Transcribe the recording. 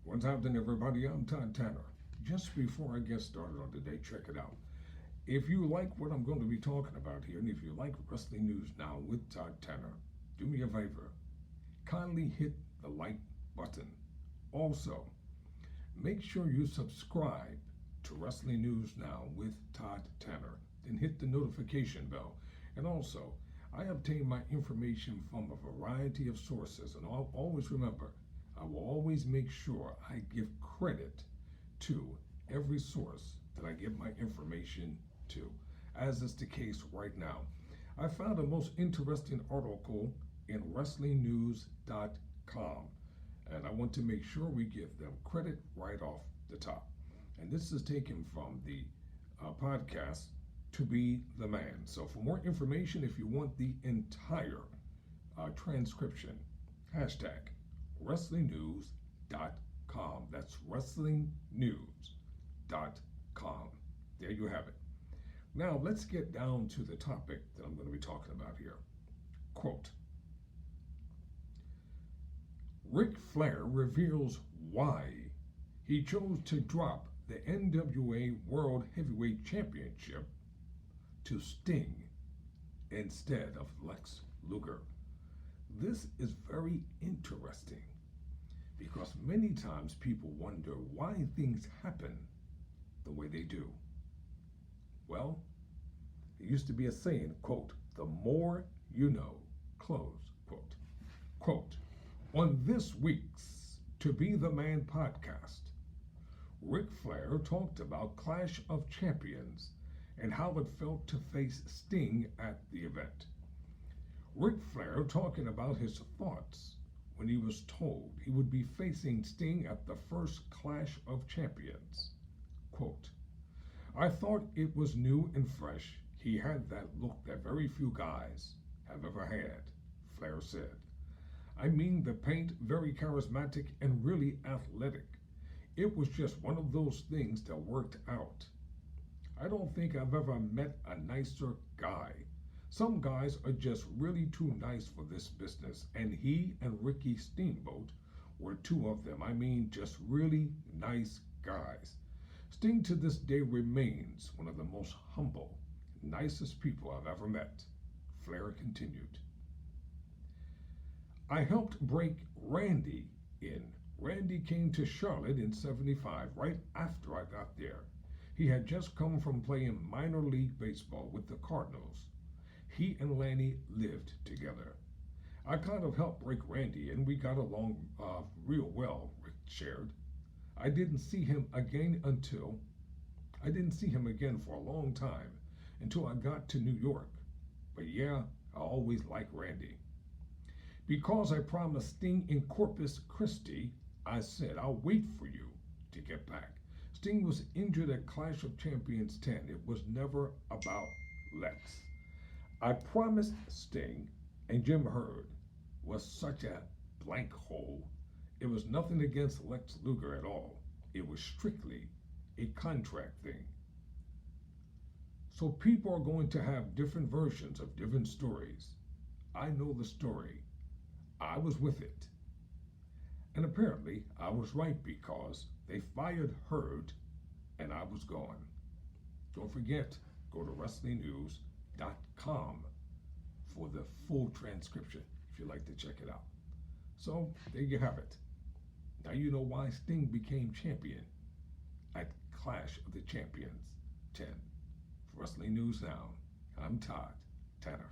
What's happening, everybody? I'm Todd Tanner. Just before I get started on today, check it out. If you like what I'm going to be talking about here, and if you like Wrestling News Now with Todd Tanner, do me a favor. Kindly hit the like button. Also, make sure you subscribe to Wrestling News Now with Todd Tanner. Then hit the notification bell. And also, I obtain my information from a variety of sources. And I'll always remember, I will always make sure I give credit to every source that I give my information to, as is the case right now. I found a most interesting article in WrestlingNews.com, and I want to make sure we give them credit right off the top. And this is taken from the podcast To Be the Man. So for more information, if you want the entire transcription, hashtag WrestlingNews.com. That's WrestlingNews.com. There you have it. Now let's get down to the topic that I'm going to be talking about here. Quote, Ric Flair reveals why he chose to drop the NWA World Heavyweight Championship to Sting instead of Lex Luger. This is very interesting because many times people wonder why things happen the way they do. Well, there used to be a saying, quote, the more you know, close quote. Quote, on this week's To Be the Man podcast, Ric Flair talked about Clash of Champions and how it felt to face Sting at the event. Ric Flair talking about his thoughts when he was told he would be facing Sting at the first Clash of Champions. Quote, I thought it was new and fresh. He had that look that very few guys have ever had, Flair said. I mean, the paint, very charismatic and really athletic. It was just one of those things that worked out. I don't think I've ever met a nicer guy. Some guys are just really too nice for this business, and he and Ricky Steamboat were two of them. I mean, just really nice guys. Sting to this day remains one of the most humble, nicest people I've ever met, Flair continued. I helped break Randy in. Randy came to Charlotte in '75, right after I got there. He had just come from playing minor league baseball with the Cardinals. He and Lanny lived together. I kind of helped break Randy, and we got along real well, Rick shared. I didn't see him again for a long time until I got to New York. But yeah, I always liked Randy. Because I promised Sting in Corpus Christi, I said, I'll wait for you to get back. Sting was injured at Clash of Champions 10. It was never about Lex. I promised Sting, and Jim Herd was such a blank hole. It was nothing against Lex Luger at all. It was strictly a contract thing. So people are going to have different versions of different stories. I know the story. I was with it. And apparently I was right because they fired Herd and I was gone. Don't forget, go to WrestlingNews.com for the full transcription if you'd like to check it out. So there you have it. Now you know why Sting became champion at Clash of the Champions 10. For Wrestling News Now, I'm Todd Tanner.